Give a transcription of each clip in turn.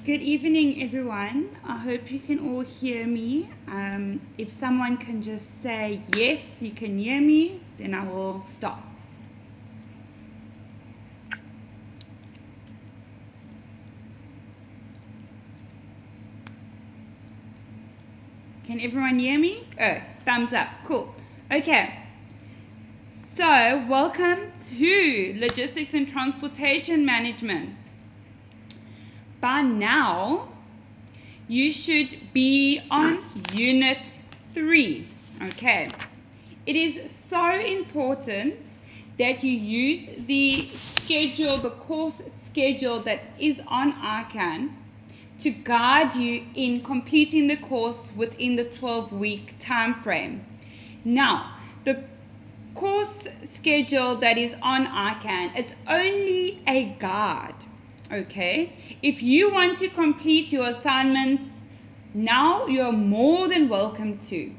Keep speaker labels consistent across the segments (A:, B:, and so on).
A: Good evening, everyone. I hope you can all hear me. If someone can just say, yes, you can hear me, then I will start. Can everyone hear me? Oh, thumbs up. Cool. Okay. So, welcome to Logistics and Transportation Management. By now, you should be on Unit 3, okay? It is so important that you use the schedule, the course schedule that is on Arcan to guide you in completing the course within the 12-week time frame. Now, the course schedule that is on Arcan, it's only a guide. Okay, if you want to complete your assignments now, you're more than welcome to.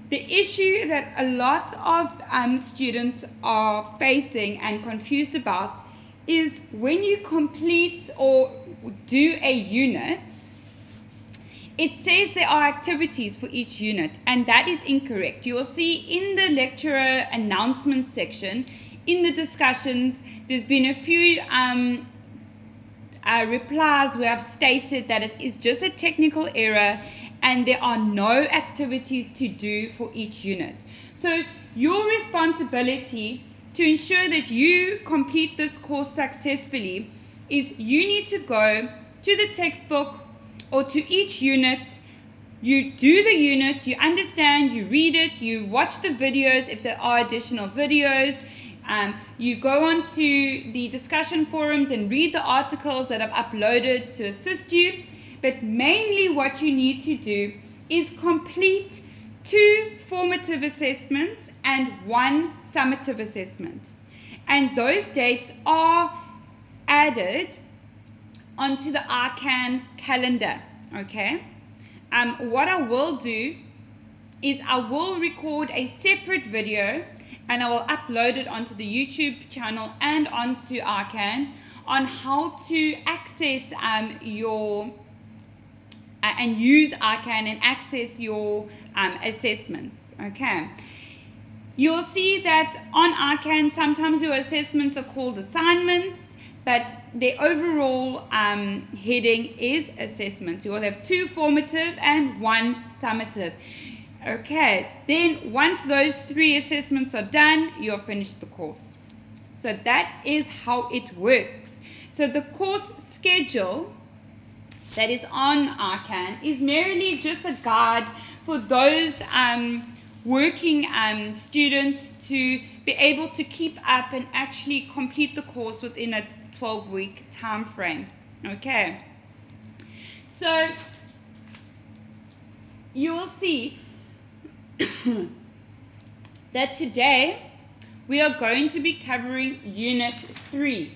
A: The issue that a lot of students are facing and confused about is when you complete or do a unit, it says there are activities for each unit, and that is incorrect. You will see in the lecturer announcement section, in the discussions, there's been a few replies where I've stated that it is just a technical error and there are no activities to do for each unit. So your responsibility to ensure that you complete this course successfully is you need to go to the textbook or to each unit. You do the unit, you understand, you read it, you watch the videos if there are additional videos. You go on to the discussion forums and read the articles that I've uploaded to assist you. But mainly what you need to do is complete 2 formative assessments and 1 summative assessment. And those dates are added onto the Arcan calendar, okay? What I will do is I will record a separate video and I will upload it onto the YouTube channel and onto Arcan on how to access and use Arcan and access your assessments. Okay. You'll see that on Arcan sometimes your assessments are called assignments, but the overall heading is assessments. You will have 2 formative and 1 summative. Okay, then once those 3 assessments are done, you'll finish the course. So that is how it works. So the course schedule that is on Arcan is merely just a guide for those working students to be able to keep up and actually complete the course within a 12-week time frame. Okay, so you will see that today we are going to be covering Unit 3,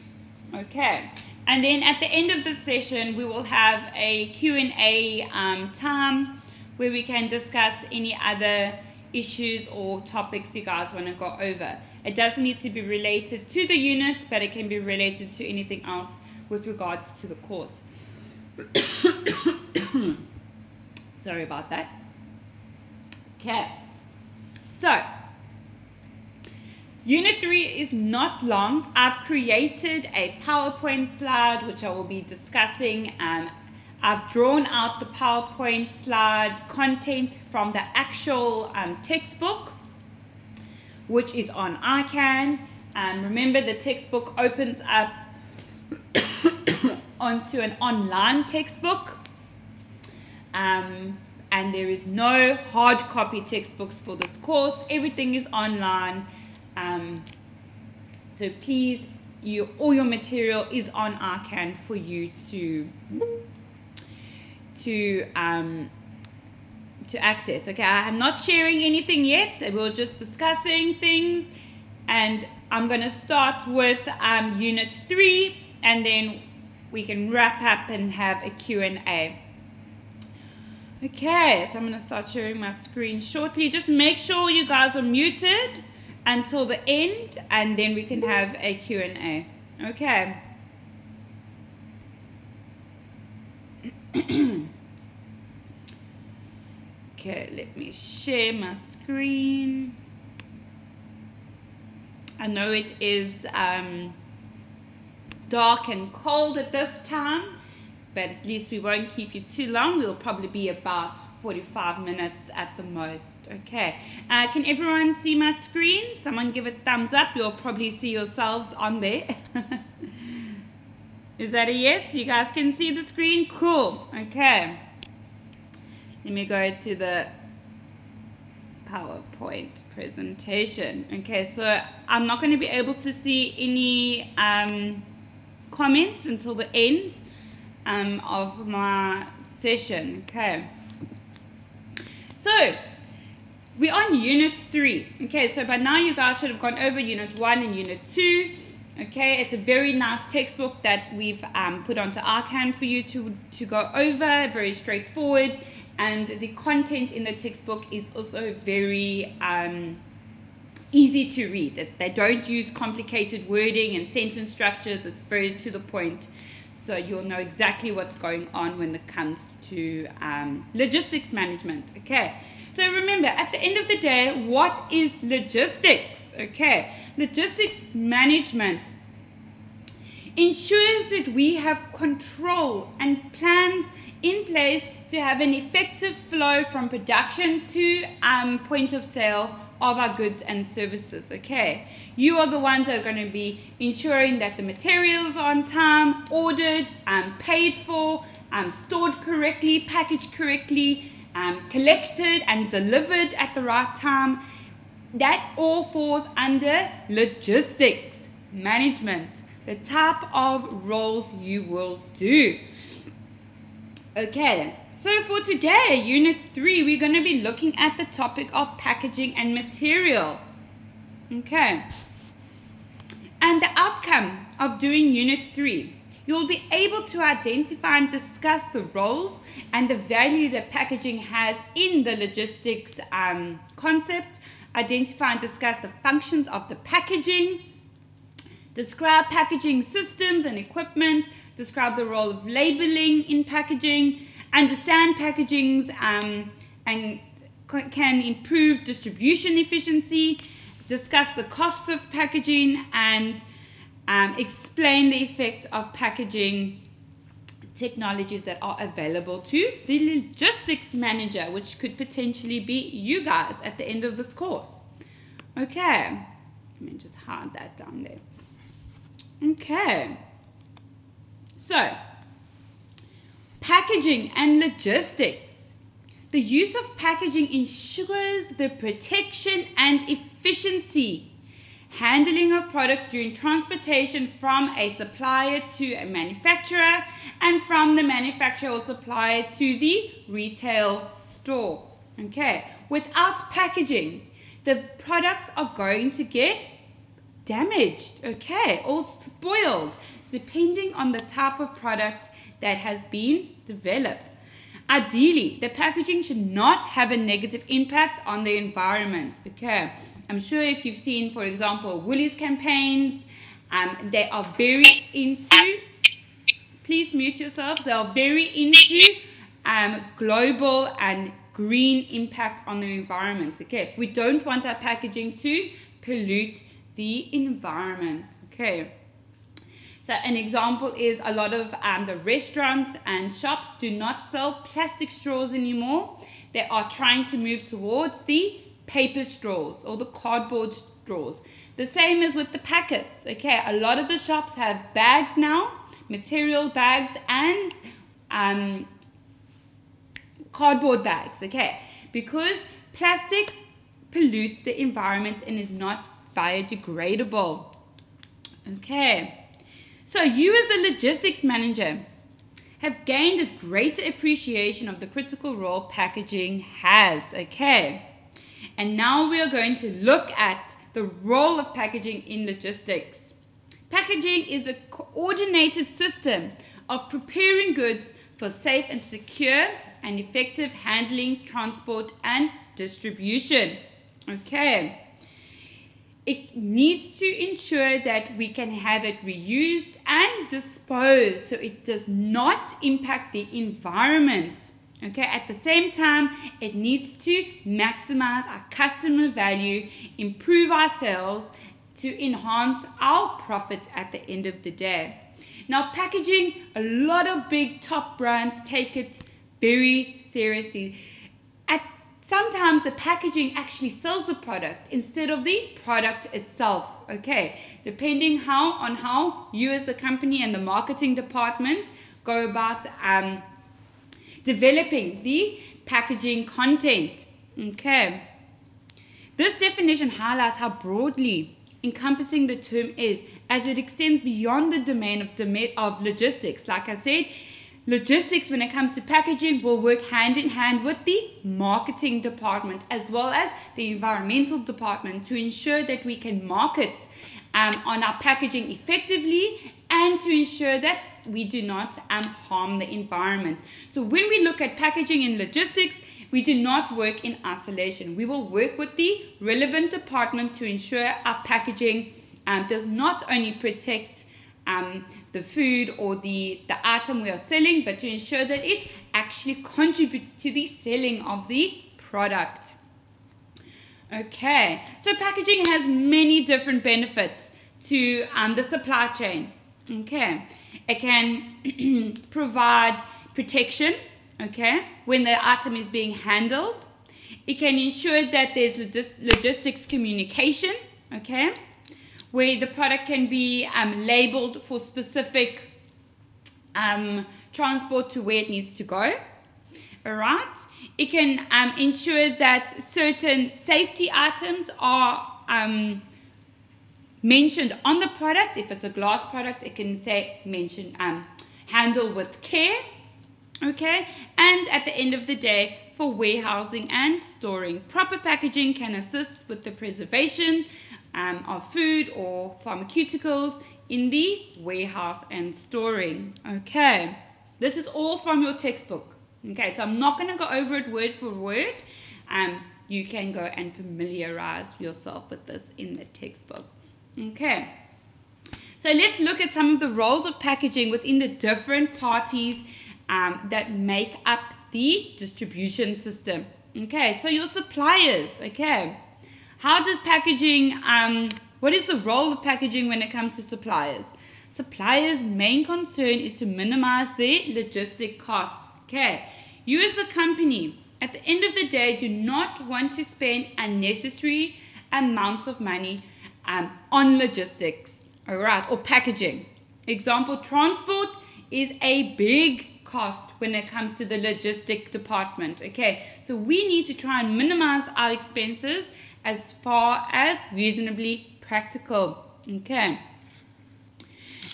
A: okay, and then at the end of the session we will have a Q&A time where we can discuss any other issues or topics you guys want to go over. It doesn't need to be related to the unit, but it can be related to anything else with regards to the course. Sorry about that. Okay, so Unit 3 is not long. I've created a PowerPoint slide which I will be discussing. I've drawn out the PowerPoint slide content from the actual textbook, which is on Arcan. Remember, the textbook opens up onto an online textbook. And there is no hard copy textbooks for this course. Everything is online. So please, all your material is on Arcan for you to access. Okay, I'm not sharing anything yet. We're just discussing things, and I'm going to start with Unit 3, and then we can wrap up and have a Q&A. Okay, so I'm going to start sharing my screen shortly. Just make sure you guys are muted until the end, and then we can have a Q&A. Okay. Okay, let me share my screen. I know it is dark and cold at this time, but at least we won't keep you too long. We'll probably be about 45 minutes at the most. Okay, can everyone see my screen? Someone give a thumbs up. You'll probably see yourselves on there. Is that a yes? You guys can see the screen? Cool. Okay, let me go to the PowerPoint presentation. Okay, so I'm not going to be able to see any comments until the end of my session. Okay, so we're on Unit 3. Okay, so by now you guys should have gone over Unit 1 and Unit 2. Okay, it's a very nice textbook that we've put onto Arcan for you to go over, very straightforward, and the content in the textbook is also very easy to read. They don't use complicated wording and sentence structures. It's very to the point, so you'll know exactly what's going on when it comes to logistics management. Okay, so remember, at the end of the day, what is logistics? Okay, logistics management ensures that we have control and plans in place to have an effective flow from production to point of sale of our goods and services. Okay, you are the ones that are going to be ensuring that the materials are on time, ordered, paid for, stored correctly, packaged correctly, collected and delivered at the right time. That all falls under logistics management, the type of roles you will do. Okay, so for today, Unit 3, we're going to be looking at the topic of packaging and material. Okay, and the outcome of doing Unit 3, you'll be able to identify and discuss the roles and the value that packaging has in the logistics concept, identify and discuss the functions of the packaging, describe packaging systems and equipment, describe the role of labeling in packaging, understand packaging's and can improve distribution efficiency, discuss the cost of packaging, and explain the effect of packaging technologies that are available to the logistics manager, which could potentially be you guys at the end of this course. Okay, let me just hide that down there. Okay, so packaging and logistics. The use of packaging ensures the protection and efficiency handling of products during transportation from a supplier to a manufacturer and from the manufacturer or supplier to the retail store. Okay, without packaging, the products are going to get damaged, okay, or spoiled, depending on the type of product that has been developed. Ideally, the packaging should not have a negative impact on the environment. Okay, I'm sure if you've seen, for example, Woolies campaigns, they are very into, please mute yourselves, they are very into global and green impact on the environment. Okay, we don't want our packaging to pollute the environment. Okay, so an example is a lot of the restaurants and shops do not sell plastic straws anymore. They are trying to move towards the paper straws or the cardboard straws. The same as with the packets. Okay, a lot of the shops have bags now, material bags and cardboard bags. Okay, because plastic pollutes the environment and is not biodegradable. Okay, so you as a logistics manager have gained a greater appreciation of the critical role packaging has. Okay, and now we are going to look at the role of packaging in logistics. Packaging is a coordinated system of preparing goods for safe and secure and effective handling, transport, and distribution. Okay. it needs to ensure that we can have it reused and disposed so it does not impact the environment. Okay, at the same time, it needs to maximize our customer value, improve our sales, to enhance our profit at the end of the day. Now, packaging, a lot of big top brands take it very seriously. Sometimes the packaging actually sells the product instead of the product itself, okay? Depending on how you as the company and the marketing department go about developing the packaging content, okay? This definition highlights how broadly encompassing the term is, as it extends beyond the domain of logistics. Like I said, logistics, when it comes to packaging, will work hand in hand with the marketing department as well as the environmental department to ensure that we can market on our packaging effectively and to ensure that we do not harm the environment. So when we look at packaging in logistics, we do not work in isolation. We will work with the relevant department to ensure our packaging does not only protect the food or the item we are selling, but to ensure that it actually contributes to the selling of the product. Okay, so packaging has many different benefits to the supply chain. Okay, it can provide protection, okay, when the item is being handled. It can ensure that there's logistics communication, okay, where the product can be labeled for specific transport to where it needs to go. All right. It can ensure that certain safety items are mentioned on the product. If it's a glass product, it can say handle with care. Okay. And at the end of the day, for warehousing and storing, proper packaging can assist with the preservation of food or pharmaceuticals in the warehouse and storing. Okay, this is all from your textbook. Okay, so I'm not going to go over it word for word. You can go and familiarize yourself with this in the textbook. Okay, so let's look at some of the roles of packaging within the different parties that make up the distribution system. Okay, so your suppliers. Okay, how does packaging, what is the role of packaging when it comes to suppliers? Suppliers' main concern is to minimize their logistic costs. Okay, you as the company, at the end of the day, do not want to spend unnecessary amounts of money on logistics, all right, or packaging. Example, transport is a big cost when it comes to the logistic department. Okay, so we need to try and minimize our expenses as far as reasonably practical. Okay,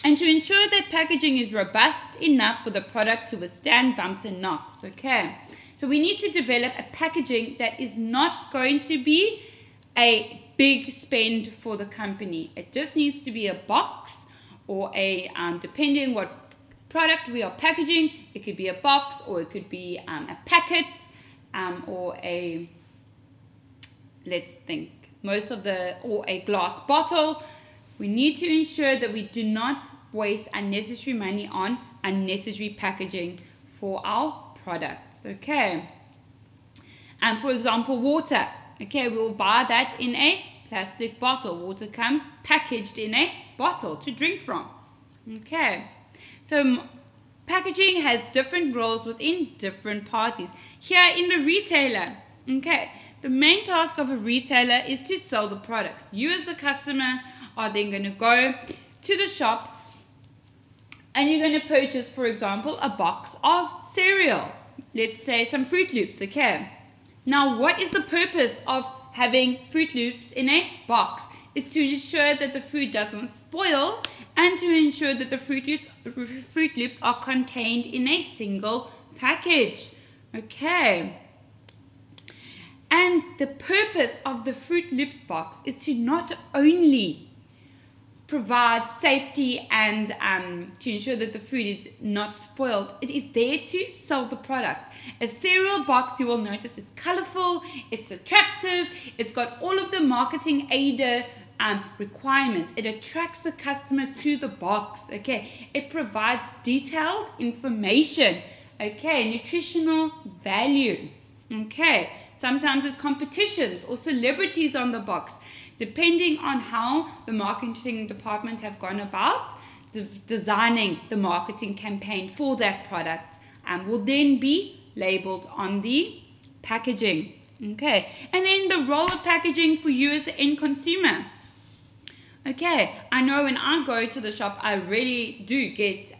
A: and to ensure that packaging is robust enough for the product to withstand bumps and knocks. Okay, so we need to develop a packaging that is not going to be a big spend for the company. It just needs to be a box or a depending what product we are packaging, it could be a box or it could be a packet or a, let's think, or a glass bottle. We need to ensure that we do not waste unnecessary money on unnecessary packaging for our products. Okay, for example, water. Okay, we will buy that in a plastic bottle. Water comes packaged in a bottle to drink from. Okay, so packaging has different roles within different parties. Here in the retailer, okay, the main task of a retailer is to sell the products. You as the customer are then going to go to the shop and you're going to purchase, for example, a box of cereal. Let's say some Fruit Loops, okay. Now, what is the purpose of having Fruit Loops in a box? Is to ensure that the food doesn't spoil and to ensure that the Fruit Loops are contained in a single package. Okay. And the purpose of the Fruit Loops box is to not only provide safety and to ensure that the food is not spoiled, it is there to sell the product. A cereal box, you will notice, is colorful, it's attractive, it's got all of the marketing aid requirement. It attracts the customer to the box. Okay, it provides detailed information. Okay, nutritional value. Okay, sometimes it's competitions or celebrities on the box, depending on how the marketing department have gone about designing the marketing campaign for that product, and will then be labeled on the packaging. Okay, and then the role of packaging for you as the end consumer. Okay, I know when I go to the shop, I really do get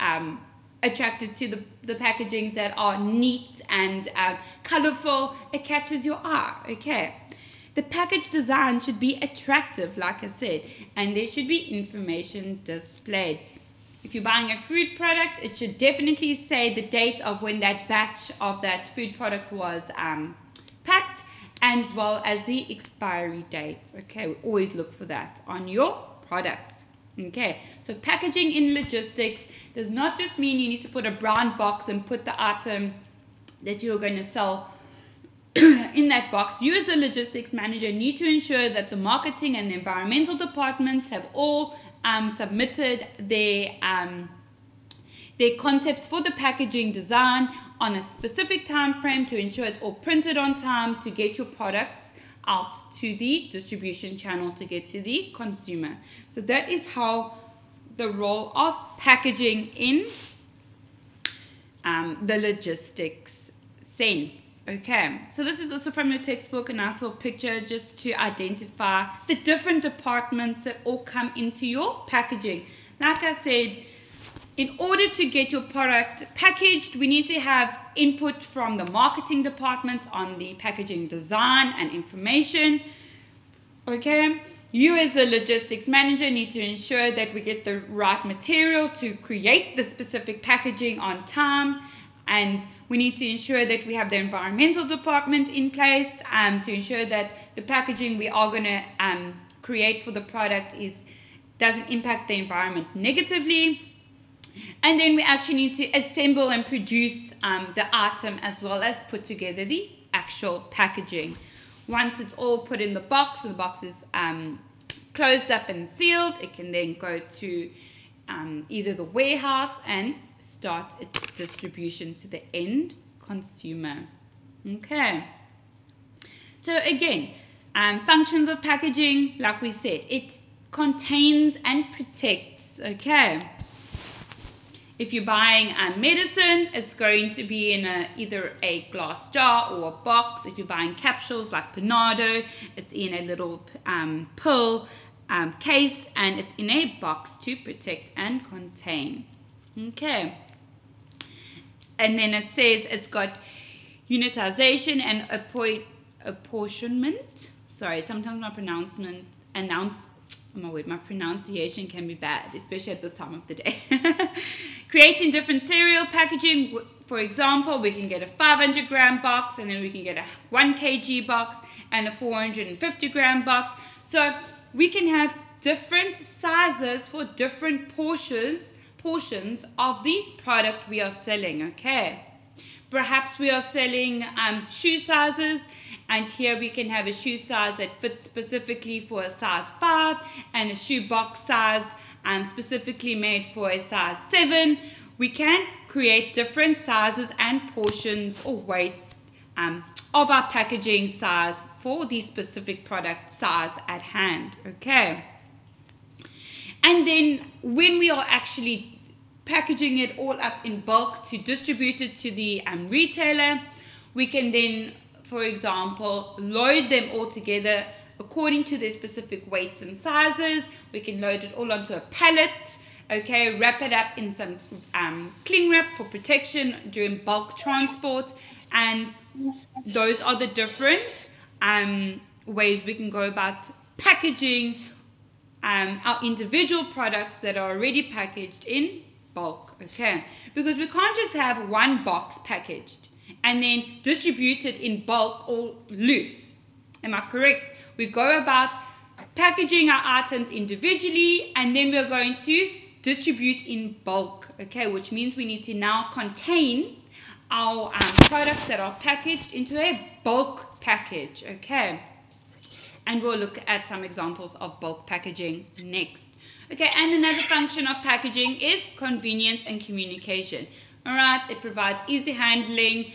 A: attracted to the packagings that are neat and colorful. It catches your eye. Okay, the package design should be attractive, like I said, and there should be information displayed. If you're buying a food product, it should definitely say the date of when that batch of that food product was packed, as well as the expiry date. Okay, we always look for that on your products. Okay, so packaging in logistics does not just mean you need to put a brown box and put the item that you're going to sell in that box. You as a logistics manager need to ensure that the marketing and the environmental departments have all submitted their concepts for the packaging design on a specific time frame to ensure it's all printed on time to get your products out to the distribution channel to get to the consumer. So that is how the role of packaging in the logistics sense. Okay, so this is also from the textbook, a nice little picture just to identify the different departments that all come into your packaging. Like I said, in order to get your product packaged, we need to have input from the marketing department on the packaging design and information. Okay, you as the logistics manager need to ensure that we get the right material to create the specific packaging on time, and we need to ensure that we have the environmental department in place to ensure that the packaging we are going to create for the product doesn't impact the environment negatively. And then we actually need to assemble and produce the item as well as put together the actual packaging. Once it's all put in the box is closed up and sealed, it can then go to either the warehouse and start its distribution to the end consumer. Okay. So again, functions of packaging, like we said, it contains and protects. Okay. If you're buying medicine, it's going to be in either a glass jar or a box. If you're buying capsules like Panado, it's in a little pill case, and it's in a box to protect and contain. Okay. And then it says it's got unitization and apportionment. Sorry, sometimes my pronunciation can be bad, especially at this time of the day. Creating different cereal packaging. For example, we can get a 500 gram box, and then we can get a 1 kg box and a 450 gram box. So we can have different sizes for different portions of the product we are selling. Okay, perhaps we are selling shoe sizes, and here we can have a shoe size that fits specifically for a size 5 and a shoe box size specifically made for a size 7. We can create different sizes and portions or weights of our packaging size for the specific product size at hand. Okay, and then when we are actually packaging it all up in bulk to distribute it to the retailer, we can then, for example, load them all together according to their specific weights and sizes. We can load it all onto a pallet, okay, wrap it up in some cling wrap for protection during bulk transport, and those are the different ways we can go about packaging our individual products that are already packaged in bulk. Okay, because we can't just have one box packaged and then distribute it in bulk or loose. Am I correct? We go about packaging our items individually, and then we're going to distribute in bulk. Okay, which means we need to now contain our products that are packaged into a bulk package. Okay, And we'll look at some examples of bulk packaging next. Okay, and another function of packaging is convenience and communication. All right, it provides easy handling.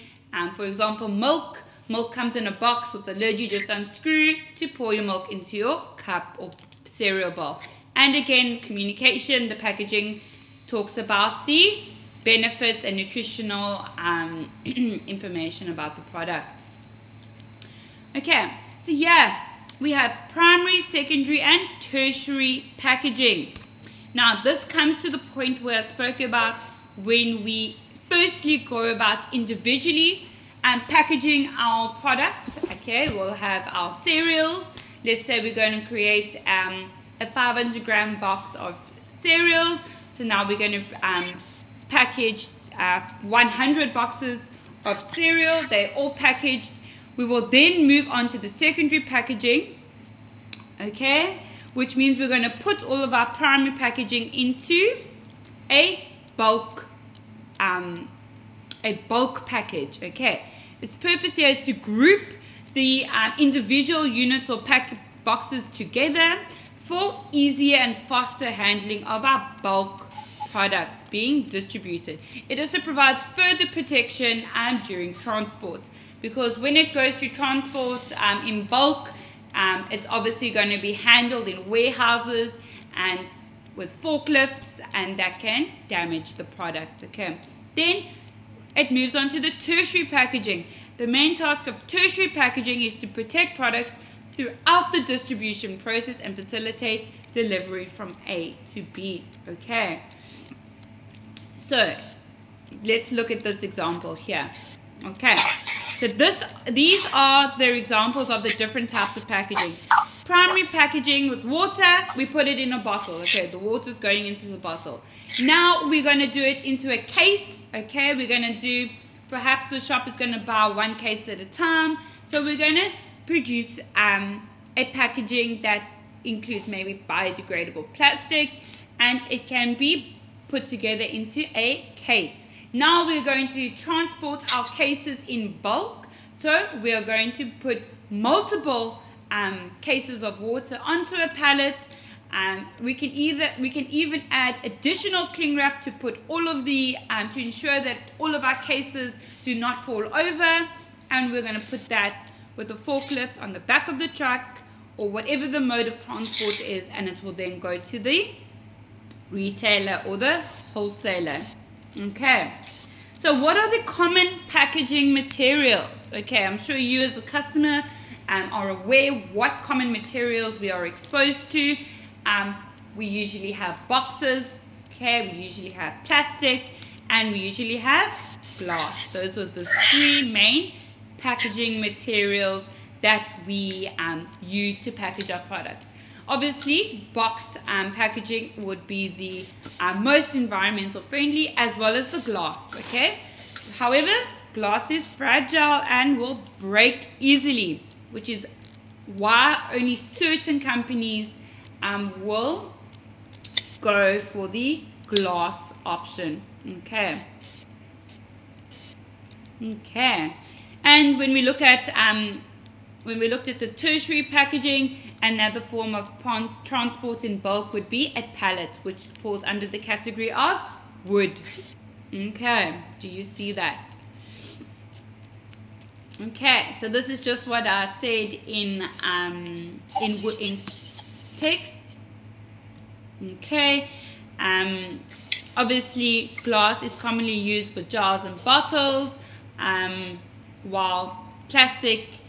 A: For example, milk. Milk comes in a box with a lid you just unscrew to pour your milk into your cup or cereal bowl. And again, communication, the packaging talks about the benefits and nutritional information about the product. Okay, so yeah, we have primary, secondary, and tertiary packaging. Now, this comes to the point where I spoke about when we firstly go about individually packaging our products. Okay, we'll have our cereals. Let's say we're going to create a 500 gram box of cereals. So now we're going to package 100 boxes of cereal. They're all packaged. We will then move on to the secondary packaging. Okay, which means we're going to put all of our primary packaging into a bulk package. Okay, its purpose here is to group the individual units or boxes together for easier and faster handling of our bulk products being distributed. It also provides further protection during transport, because when it goes through transport in bulk, it's obviously going to be handled in warehouses and with forklifts, and that can damage the product. Okay, then it moves on to the tertiary packaging. The main task of tertiary packaging is to protect products throughout the distribution process and facilitate delivery from A to B. Okay, so let's look at this example here. Okay, so these are the examples of the different types of packaging. Primary packaging with water, we put it in a bottle. Okay, the water is going into the bottle. Now we're going to do it into a case. Okay, we're going to do, perhaps the shop is going to buy one case at a time. So we're going to produce a packaging that includes maybe biodegradable plastic, and it can be put together into a case. Now we're going to transport our cases in bulk. So we are going to put multiple cases of water onto a pallet. We can even add additional cling wrap to put all of the to ensure that all of our cases do not fall over. And we're going to put that with a forklift on the back of the truck or whatever the mode of transport is, and it will then go to the retailer or the wholesaler. Okay, so what are the common packaging materials? Okay, I'm sure you as a customer are aware what common materials we are exposed to. We usually have boxes, okay, we usually have plastic, and we usually have glass. Those are the three main packaging materials that we use to package our products. Obviously, box packaging would be the most environmental friendly, as well as the glass, okay? However, glass is fragile and will break easily, which is why only certain companies will go for the glass option. Okay. Okay. And when we look at the tertiary packaging, another form of transport in bulk would be a pallet, which falls under the category of wood. Okay, do you see that? Okay, so this is just what I said in text. Okay, obviously glass is commonly used for jars and bottles, while plastic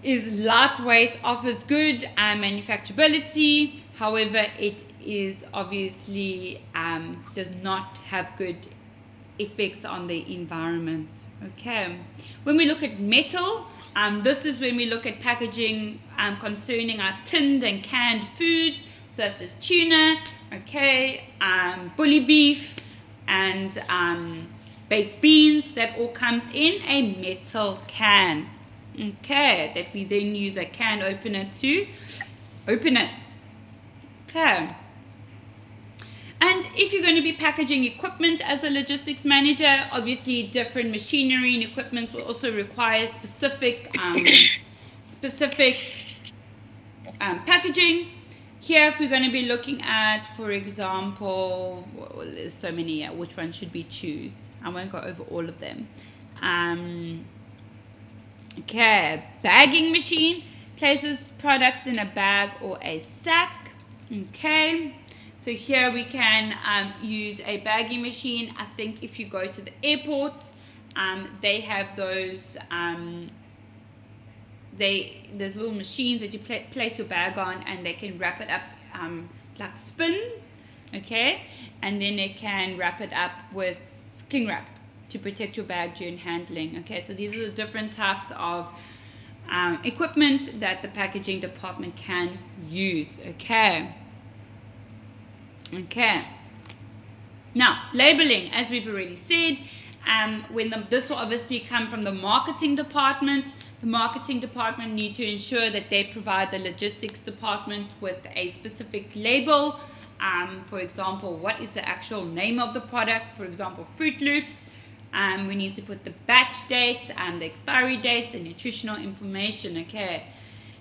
A: is lightweight, offers good manufacturability. However, it is obviously does not have good effects on the environment. Okay, when we look at metal, this is when we look at packaging concerning our tinned and canned foods such as tuna, okay, bully beef, and baked beans. That all comes in a metal can. Okay, that we then use a can opener to open it. Okay. And if you're going to be packaging equipment as a logistics manager, obviously different machinery and equipment will also require specific packaging. Here, if we're going to be looking at, for example, well, there's so many here. Which one should we choose? I won't go over all of them. Okay, bagging machine places products in a bag or a sack. Okay, so here we can use a bagging machine. I think if you go to the airport, they have those there's little machines that you place your bag on, and they can wrap it up like spins, okay, and then they can wrap it up with cling wrap to protect your bag during handling. Okay, so these are the different types of equipment that the packaging department can use. Okay. Now, labeling, as we've already said, this will obviously come from the marketing department. The marketing department need to ensure that they provide the logistics department with a specific label. For example, what is the actual name of the product? For example, Fruit Loops. We need to put the batch dates and the expiry dates and nutritional information. Okay,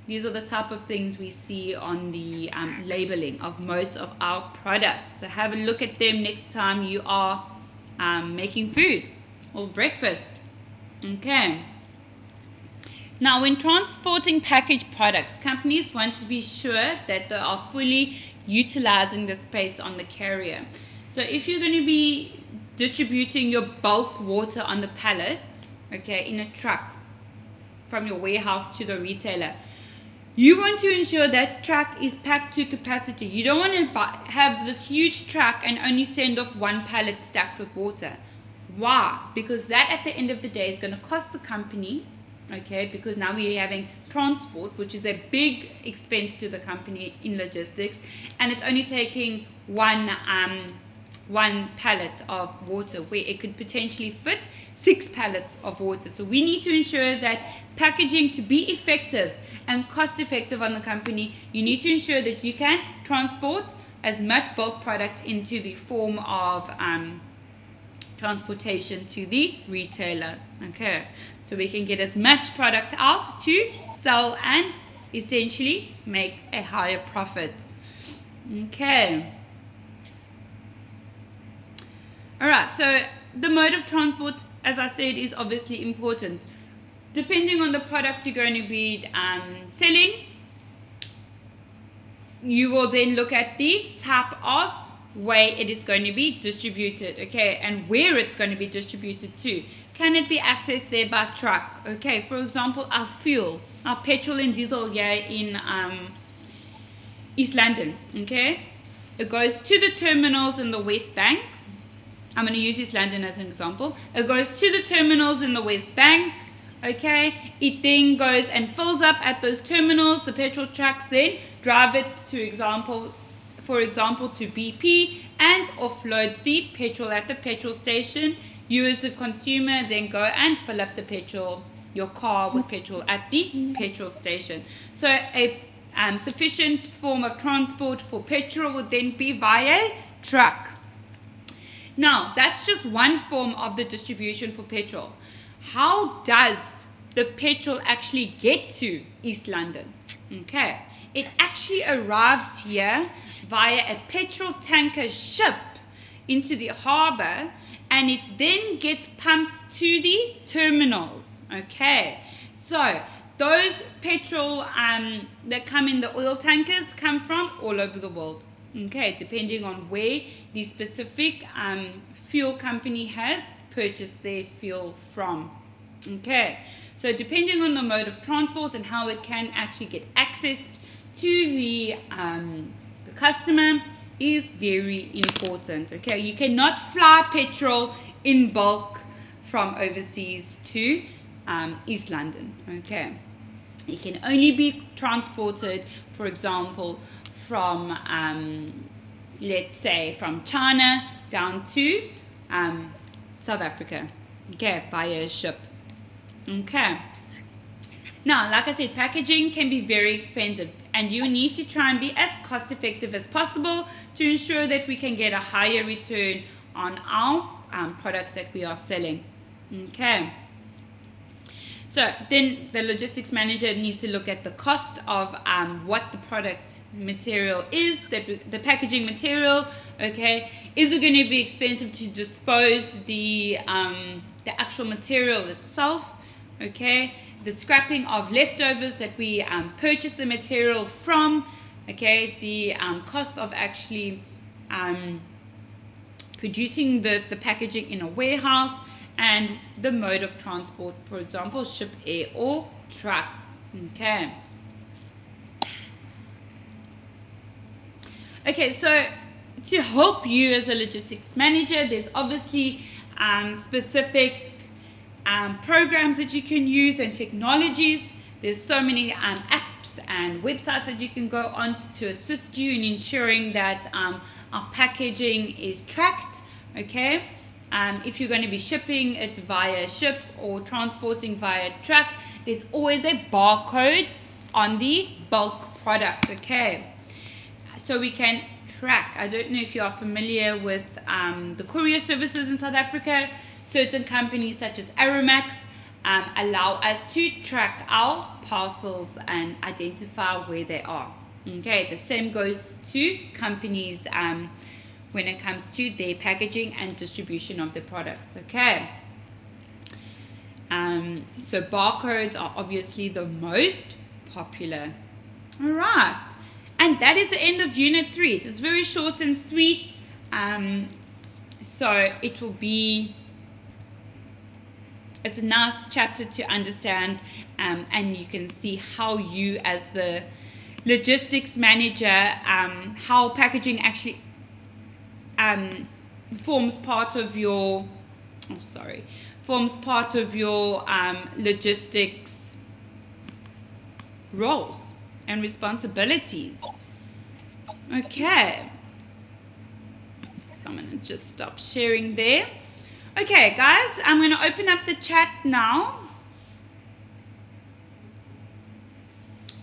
A: these are the type of things we see on the labeling of most of our products. So have a look at them next time you are making food or breakfast. Okay. Now, when transporting packaged products, companies want to be sure that they are fully utilizing the space on the carrier. So if you're going to be distributing your bulk water on the pallet, okay, in a truck from your warehouse to the retailer, you want to ensure that truck is packed to capacity. You don't want to have this huge truck and only send off one pallet stacked with water. Why? Because that at the end of the day is going to cost the company, okay, because now we're having transport, which is a big expense to the company in logistics, and it's only taking one pallet of water where it could potentially fit 6 pallets of water. So we need to ensure that packaging, to be effective and cost effective on the company, you need to ensure that you can transport as much bulk product into the form of transportation to the retailer. Okay, so we can get as much product out to sell and essentially make a higher profit. Okay. Alright, so the mode of transport, as I said, is obviously important. Depending on the product you're going to be selling, you will then look at the type of way it is going to be distributed, okay, and where it's going to be distributed to. Can it be accessed there by truck? Okay, for example, our fuel, our petrol and diesel here in East London, okay, it goes to the terminals in the West Bank. I'm going to use East London as an example. It goes to the terminals in the West Bank, okay. It then goes and fills up at those terminals. The petrol trucks then drive it for example, to BP and offloads the petrol at the petrol station. You as a consumer then go and fill up the petrol, your car with petrol at the petrol station. So a sufficient form of transport for petrol would then be via truck. Now, that's just one form of the distribution for petrol. How does the petrol actually get to East London? Okay, it actually arrives here via a petrol tanker ship into the harbour, and it then gets pumped to the terminals. Okay, so those petrol that come in the oil tankers come from all over the world. Okay, depending on where the specific fuel company has purchased their fuel from. Okay, so depending on the mode of transport and how it can actually get accessed to the customer is very important. Okay, you cannot fly petrol in bulk from overseas to East London. Okay, it can only be transported, for example, from let's say from China down to South Africa, okay, via a ship. Okay, now like I said, packaging can be very expensive, and you need to try and be as cost effective as possible to ensure that we can get a higher return on our products that we are selling. Okay, So then the logistics manager needs to look at the cost of what the product material is, the packaging material. Okay, is it going to be expensive to dispose the actual material itself? Okay, the scrapping of leftovers that we purchase the material from. Okay, the cost of actually producing the packaging in a warehouse, and the mode of transport, for example, ship, air, or truck. Okay. Okay, so to help you as a logistics manager, there's obviously specific programs that you can use and technologies. There's so many apps and websites that you can go on to assist you in ensuring that our packaging is tracked. Okay. If you're going to be shipping it via ship or transporting via truck, there's always a barcode on the bulk product. Okay, so we can track. I don't know if you are familiar with the courier services in South Africa. Certain companies such as Aramex allow us to track our parcels and identify where they are. Okay, the same goes to companies when it comes to their packaging and distribution of the products. Okay, so barcodes are obviously the most popular. All right, and that is the end of unit 3. It's very short and sweet, so it will be, it's a nice chapter to understand, and you can see how you as the logistics manager, how packaging actually forms part of your logistics roles and responsibilities. Okay, so I'm going to just stop sharing there. Okay guys, I'm going to open up the chat now.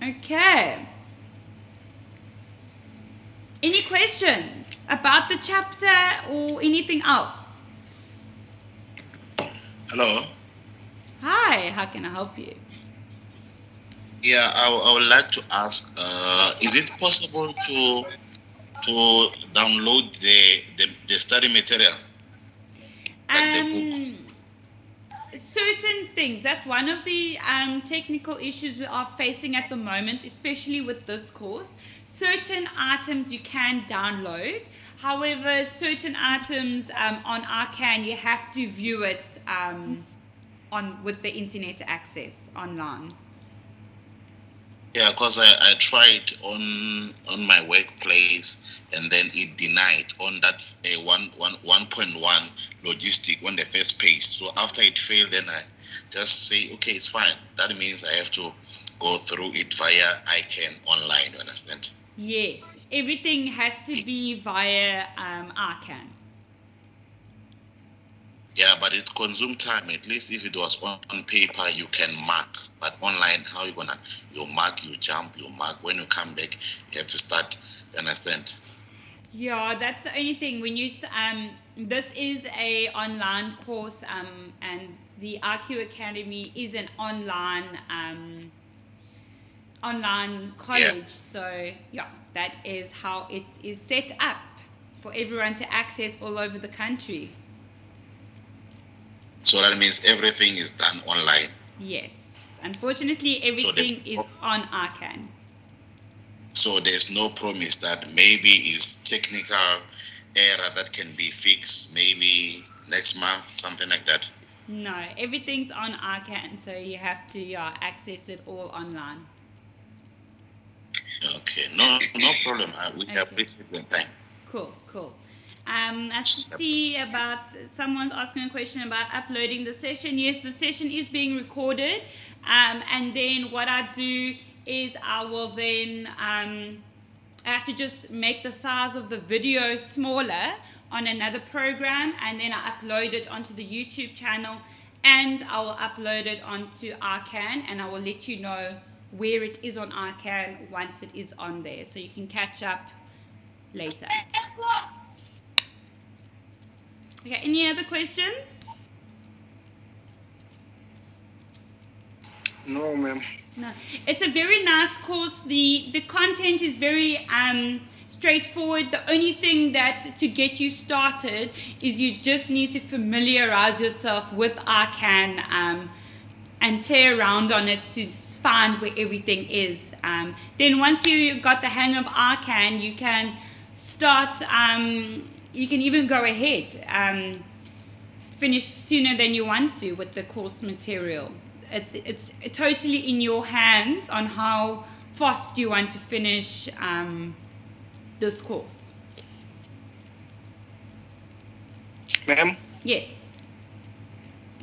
A: Okay, any questions about the chapter or anything else?
B: Hello.
A: Hi, how can I help you?
B: Yeah, I would like to ask, is it possible to download the study material? Like the book?
A: Certain things, that's one of the technical issues we are facing at the moment, especially with this course. Certain items you can download, however, certain items on Arcan you have to view it with the internet access online.
B: Yeah, because I tried on my workplace and then it denied on that 1.1 logistic on the first page. So after it failed, then I just say, okay, it's fine. That means I have to go through it via Arcan online, you understand?
A: Yes, everything has to be via Arcan.
B: Yeah, but it consumes time. At least if it was on paper, you can mark. But online, how you mark, you jump, you mark. When you come back, you have to start. You understand?
A: Yeah, that's the only thing. When you this is a online course, and the RQ Academy is an online college. Yeah. So yeah, that is how it is set up for everyone to access all over the country.
B: So that means everything is done online.
A: Yes, unfortunately, everything is on Arcan.
B: So there's no promise that maybe it's technical error that can be fixed maybe next month, something like that.
A: No, everything's on Arcan, so you have to access it all online.
B: Okay, no problem. We have appreciate time.
A: Cool. I see about someone's asking a question about uploading the session. Yes, the session is being recorded, and then what I do is I will then I have to just make the size of the video smaller on another program, and then I upload it onto the YouTube channel, and I will upload it onto Arcan, and I will let you know where it is on Arcan once it is on there, so you can catch up later. Okay, any other questions?
C: No, ma'am.
A: No, it's a very nice course. The content is very straightforward. The only thing that to get you started is you just need to familiarize yourself with Arcan and play around on it to find where everything is. Then once you got the hang of Arcan, you can start. You can even go ahead, finish sooner than you want to with the course material. It's totally in your hands on how fast you want to finish this course.
C: Ma'am?
A: Yes.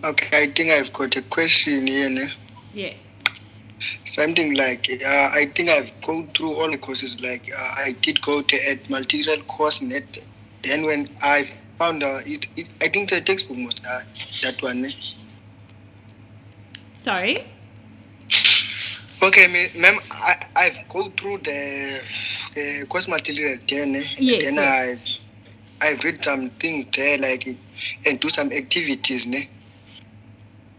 C: Okay, I think I've got a question here. Ne?
A: Yes.
C: Something like, I think I've gone through all the courses. Like, I did go to a multilateral course net. Then when I found I think the textbook was that one. Ne?
A: Sorry?
C: Okay, ma'am, I've gone through the course material there. Ne?
A: Yes.
C: Then
A: Yes.
C: I've read some things there, like, and do some activities. Ne?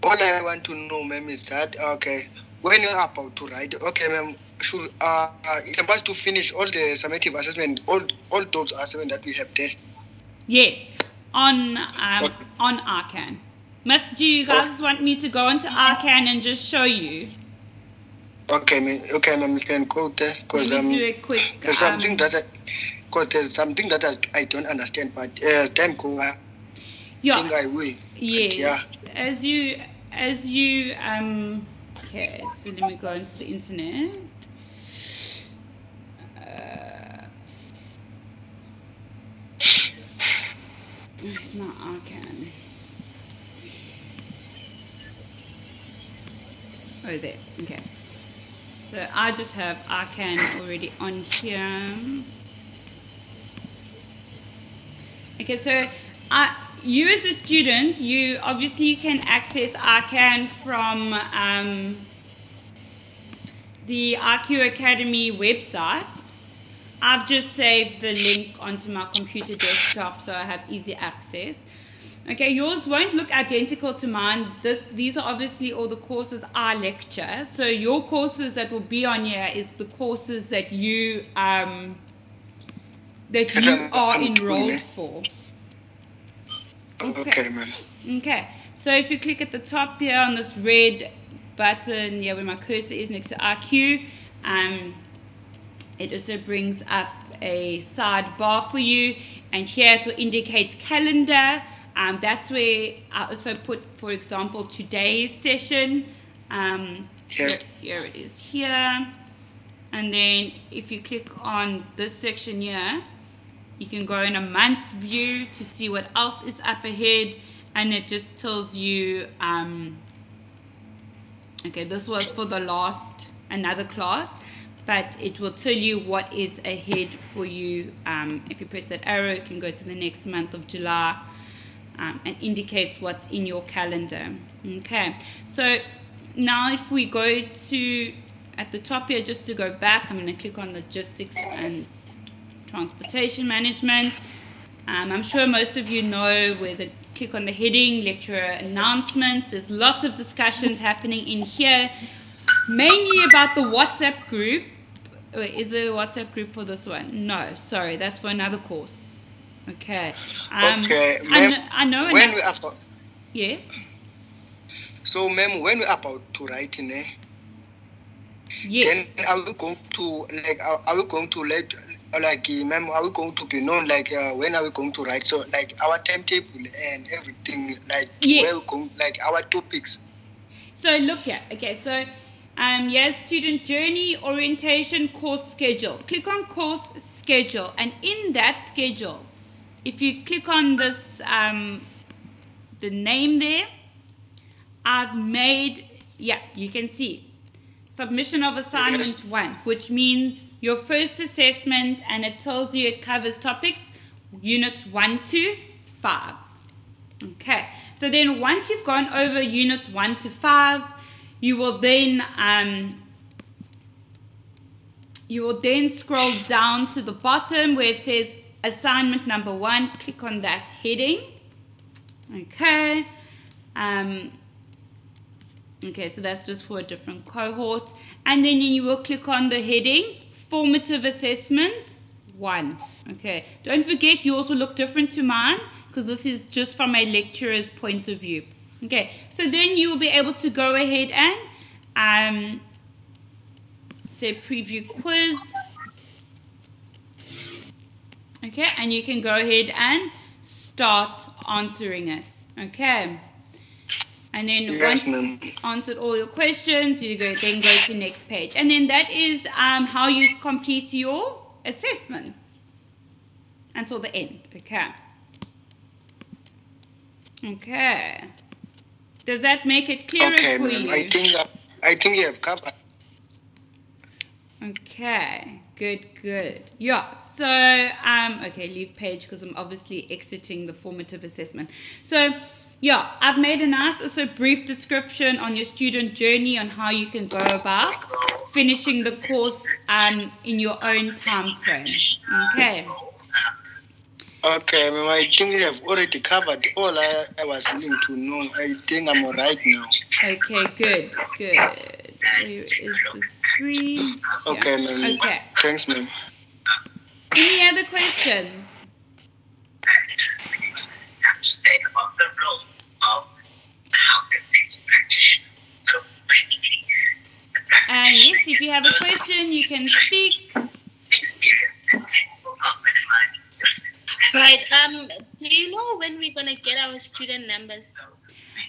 C: All I want to know, ma'am, is that, okay, when you're about to write, okay, ma'am, should it's supposed to finish all the summative assessment, all those assessments that we have there.
A: Yes. On Arcan. Do you guys want me to go into Arcan and just show you?
C: Okay, ma'am, you can go there because
A: Let me do a quick.
C: there's something there's something that I don't understand, but as time goes, I think I will.
A: Yes.
C: Yeah.
A: As you okay, so let me go into the internet. Where's my Arcan? Oh, there. Okay. So I just have Arcan already on here. Okay, so you as a student, you obviously can access Arcan from the RQ Academy website. I've just saved the link onto my computer desktop so I have easy access. Okay, yours won't look identical to mine. These are obviously all the courses I lecture. So your courses that will be on here is the courses that you are enrolled for.
C: Okay, ma'am.
A: Okay, so if you click at the top here on this red button, yeah, where my cursor is next to RQ, it also brings up a sidebar for you, and here it will indicate calendar. That's where I also put, for example, today's session. Here it is here. And then if you click on this section here, you can go in a month view to see what else is up ahead, and it just tells you, okay, this was for the last, another class, but it will tell you what is ahead for you. If you press that arrow, it can go to the next month of July, and indicates what's in your calendar. Okay, so now if we go to, at the top here, just to go back, I'm going to click on logistics and transportation management. I'm sure most of you know where the click on the heading, lecturer announcements. There's lots of discussions happening in here, mainly about the WhatsApp group. Wait, is there a WhatsApp group for this one? No, sorry, that's for another course. Okay.
C: Okay,
A: I know.
C: When we after.
A: Yes.
C: So, ma'am, when we're about to write in there,
A: yes.
C: then are we going to like? Are we going to ma'am? Are we going to be known when are we going to write? So, like our timetable and everything, like
A: yes.
C: where we going, like our topics.
A: So look here. Okay, so yes, student journey, orientation, course schedule. Click on course schedule, and in that schedule, if you click on this, the name there, I've made, yeah, you can see submission of assignment 1, which means your first assessment, and it tells you it covers topics units 1 to 5. Okay, so then once you've gone over units 1 to 5, you will then scroll down to the bottom where it says assignment number 1. Click on that heading. Okay. Okay, so that's just for a different cohort. And then you will click on the heading, Formative Assessment 1. Okay, don't forget you also look different to mine because this is just from a lecturer's point of view. Okay, so then you will be able to go ahead and say preview quiz. Okay, and you can go ahead and start answering it. Okay. And then once you've answered all your questions, you then go to next page. And then that is how you complete your assessments until the end. Okay. Okay. Does that make it clearer for you?
C: I think you have covered.
A: Okay. Good. Yeah. So okay, leave page because I'm obviously exiting the formative assessment. So yeah, I've made a nice, brief description on your student journey on how you can go about finishing the course in your own time frame. Okay.
C: Okay, ma'am, I think you have already covered all I was willing to know. I think I'm all right now.
A: Okay, good. Where is the screen?
C: Okay,
A: yeah.
C: ma'am.
A: Okay.
C: Thanks, ma'am.
A: Any other questions? Yes, if you have a question, you can speak.
D: Right. Do you know when we're gonna get our student numbers?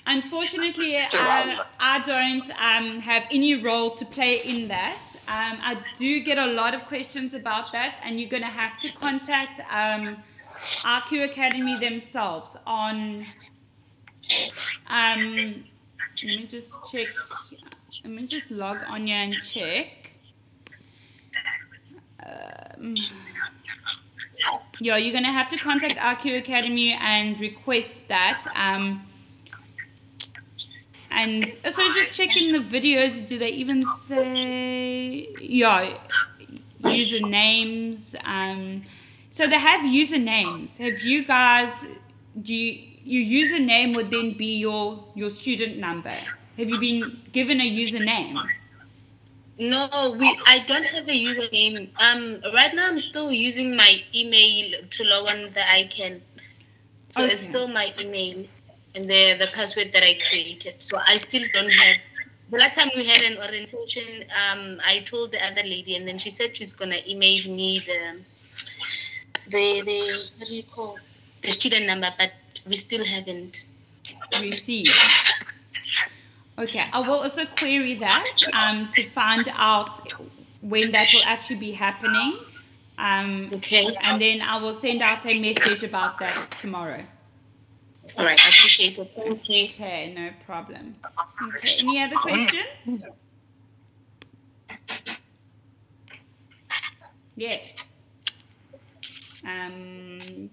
A: Unfortunately, I don't have any role to play in that. I do get a lot of questions about that, and you're gonna have to contact RQ Academy themselves on. Let me just check. Let me just log on here and check. Yeah, you're going to have to contact RQ Academy and request that. And so just checking the videos, do they even say, yeah, usernames? So they have usernames. Have you guys, your username would then be your student number? Have you been given a username?
D: No, I don't have a username. Right now I'm still using my email to log on the ICANN. So
A: Okay.
D: It's still my email and the password that I created. So I still don't have. The last time we had an orientation, I told the other lady, and then she said she's gonna email me the what do you call the student number, but we still haven't
A: received. Okay, I will also query that to find out when that will actually be happening.
D: Okay.
A: And then I will send out a message about that tomorrow.
D: All right, I appreciate it. Thank you.
A: Okay, no problem. Okay, any other questions? Yes.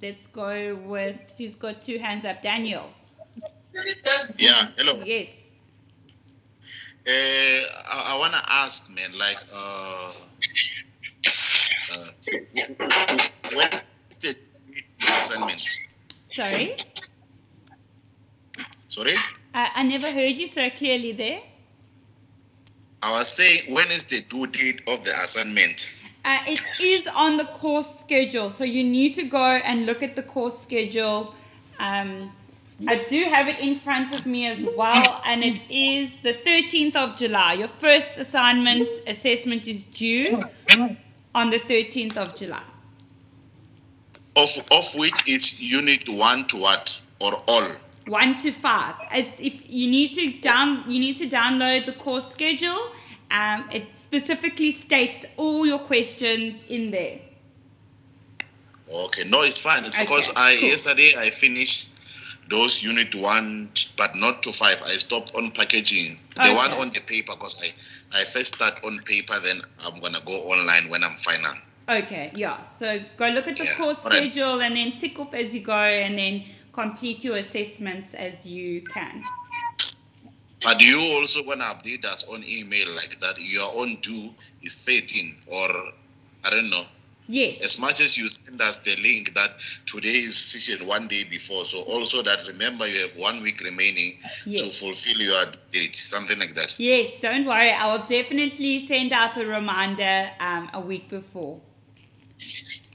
A: Let's go with who's got two hands up. Daniel.
B: Yeah, hello.
A: Yes.
B: I want to ask, man, like, when is the assignment?
A: Sorry?
B: Sorry?
A: I never heard you so clearly there.
B: I was saying, when is the due date of the assignment?
A: It is on the course schedule, so you need to go and look at the course schedule. I do have it in front of me as well, and it is the 13th of July. Your first assessment is due on the 13th of July.
B: Of which it's unit 1 to what, or all?
A: 1 to 5. It's if you need to download the course schedule. It specifically states all your questions in there.
B: Okay, no, it's fine. It's
A: Okay,
B: because
A: cool.
B: yesterday I finished those unit 1, but not to 5. I stopped on packaging. The
A: Okay.
B: one on the paper, because I first start on paper, then I'm going to go online when I'm final.
A: Okay, yeah. So go look at the
B: Yeah,
A: course
B: alright.
A: schedule and then tick off as you go and then complete your assessments as you can.
B: But you also going to update us on email like that? Your own due is 13, or I don't know.
A: Yes.
B: As much as you send us the link that today is session one day before, so also that remember you have 1 week remaining to fulfill your date, something like that.
A: Yes, don't worry. I will definitely send out a reminder a week before.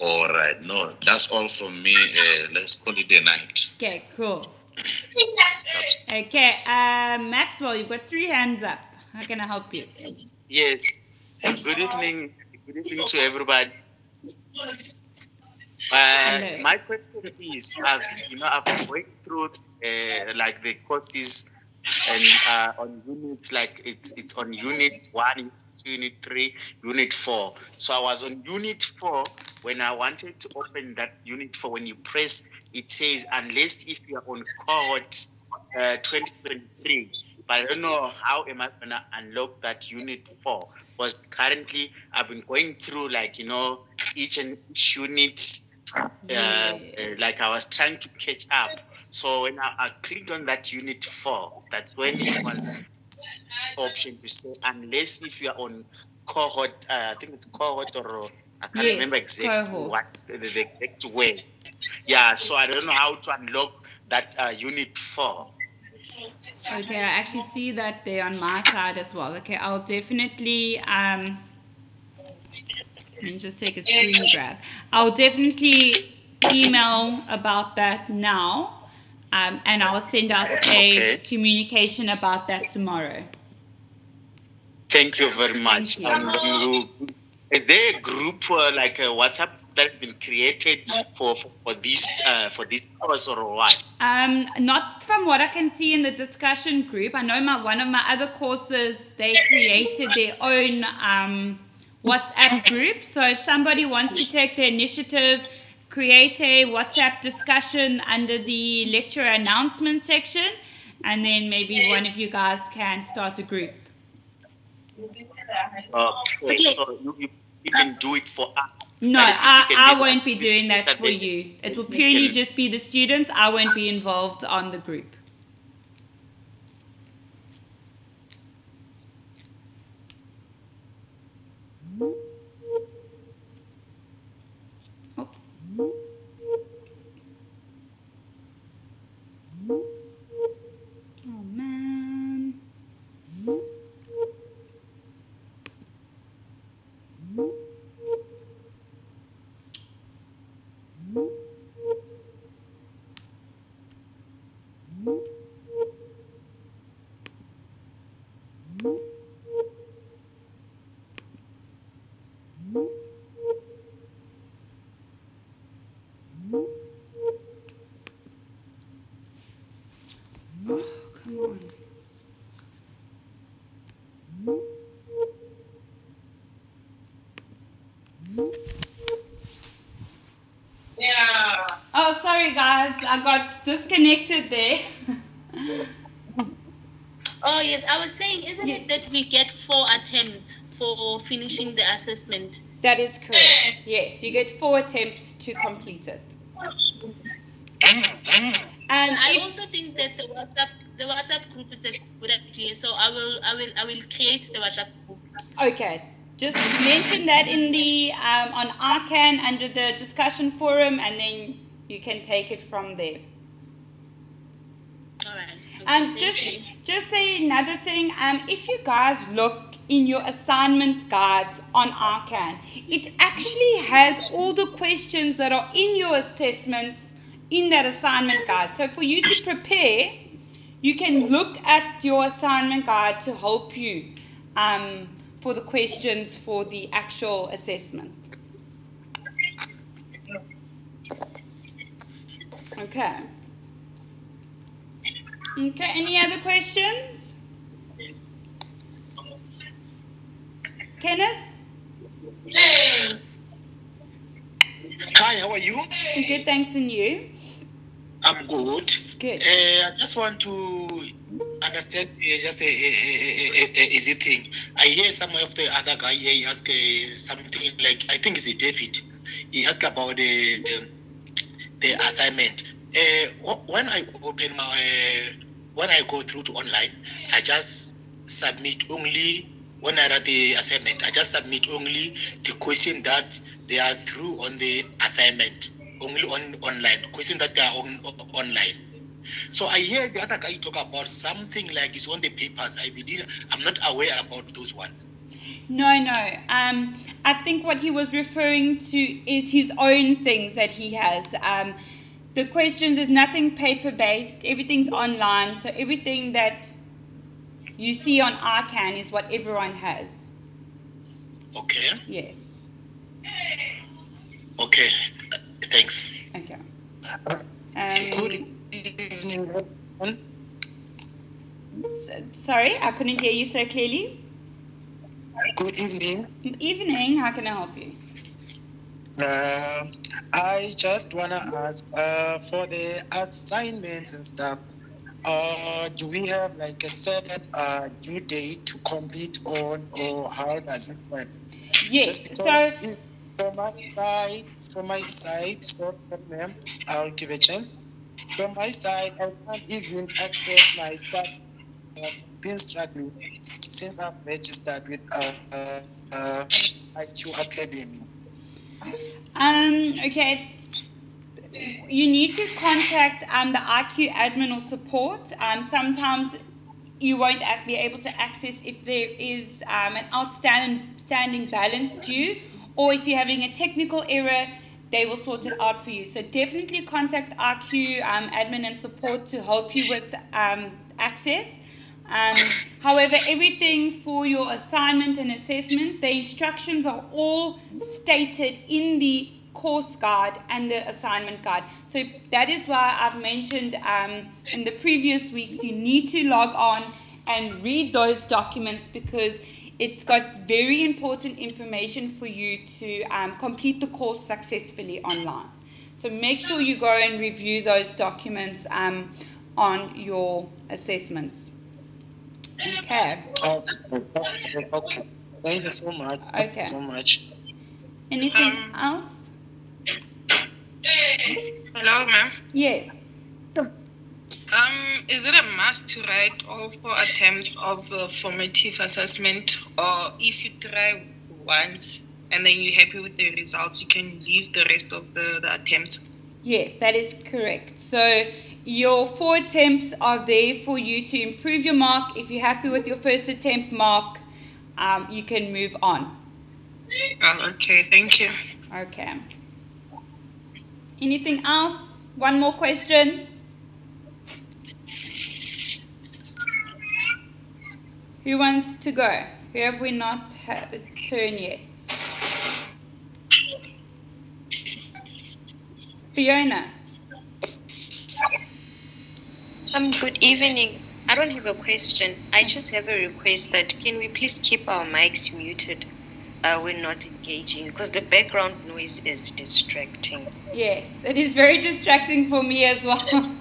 B: All right. No, that's all from me. Let's call it a night.
A: Okay, cool. Okay, Maxwell, you've got 3 hands up. How can I help you?
E: Yes. Good evening. Good evening to everybody. My question is, I've been going through like the courses and on units, like it's on unit 1, unit 3, unit 4. So I was on unit 4 when I wanted to open that unit 4. When you press, it says unless if you are on cohort 2023. But I don't know how am I gonna unlock that unit 4. Because currently I've been going through like each unit. Like I was trying to catch up. So when I clicked on that unit 4, that's when it was option to say unless if you are on cohort, I think it's cohort or I can't remember exactly what the exact way. Yeah, so I don't know how to unlock that unit 4.
A: Okay, I actually see that there on my side as well. Okay, I'll definitely let me just take a screen grab. I'll definitely email about that now, and I'll send out a communication about that tomorrow.
E: Thank you very much. Is there a group like a WhatsApp that has been created for this course or what?
A: Not from what I can see in the discussion group. I know one of my other courses, they created their own WhatsApp group. So if somebody wants to take the initiative, create a WhatsApp discussion under the lecture announcement section, and then maybe one of you guys can start a group.
E: Okay. So you can do it for us.
A: No, I won't be doing that for you. It will purely just be the students. I won't be involved on the group. Oops. Oh, man. Oh, come on. Yeah. Oh, sorry guys, I got disconnected there.
D: Oh yes, I was saying, isn't it that we get 4 attempts for finishing the assessment?
A: That is correct. Yes, you get 4 attempts to complete it. And
D: I also think that the WhatsApp group is a good idea. So I will create the WhatsApp group.
A: Okay. Just mention that in the on Arcan under the discussion forum, and then you can take it from there.
D: All right.
A: Just say another thing. If you guys look in your assignment guides on Arcan, it actually has all the questions that are in your assessments in that assignment guide. So for you to prepare, you can look at your assignment guide to help you for the questions for the actual assessment. Okay. Okay, any other questions? Kenneth?
F: Hi, how are you?
A: Good, thanks, and you?
F: I'm good.
A: Good.
F: I just want to understand just a easy thing. I hear some of the other guy here, he asked something like, I think it's David. He asked about the assignment. When I open my, when I go through to online, I just submit only, when I write the assignment, I just submit only the question that they are through on the assignment, only online, question that they are online. So I hear the other guy talk about something like it's on the papers. I'm not aware about those ones.
A: No. I think what he was referring to is his own things that he has. The questions is nothing paper-based. Everything's online. So everything that you see on Arcan is what everyone has.
F: Okay.
A: Yes.
F: Okay. Thanks.
A: Okay.
C: Good evening, everyone.
A: Sorry, I couldn't hear you so clearly.
C: Good evening.
A: Evening, how can I help you?
C: I just wanna ask for the assignments and stuff. Do we have like a set due date to complete on, or how does it work?
A: Yes.
C: So from my side, so ma'am, I'll give a chance. From my side, I can't even access my stuff. I've been struggling since I've registered with IQ Academy.
A: Okay. You need to contact the IQ admin or support. Sometimes you won't be able to access if there is an outstanding balance due, or if you're having a technical error, they will sort it out for you. So definitely contact IQ admin and support to help you with access. However, everything for your assignment and assessment, the instructions are all stated in the course guide and the assignment guide. So that is why I've mentioned in the previous weeks, you need to log on and read those documents, because it's got very important information for you to complete the course successfully online. So make sure you go and review those documents on your assessments. Okay.
C: Okay. Thank you so much.
A: Okay.
C: Thank you so much.
A: Anything else?
G: Hello, ma'am.
A: Yes.
G: Is it a must to write all 4 attempts of the formative assessment, or if you try once and then you're happy with the results, you can leave the rest of the attempts?
A: Yes, that is correct. So your 4 attempts are there for you to improve your mark. If you're happy with your first attempt mark, you can move on.
G: Oh, okay, thank you.
A: Okay. Anything else? One more question. Who wants to go? Who have we not had a turn yet? Fiona.
H: Good evening. I don't have a question. I just have a request that can we please keep our mics muted when not engaging, because the background noise is distracting.
A: Yes, it is very distracting for me as well.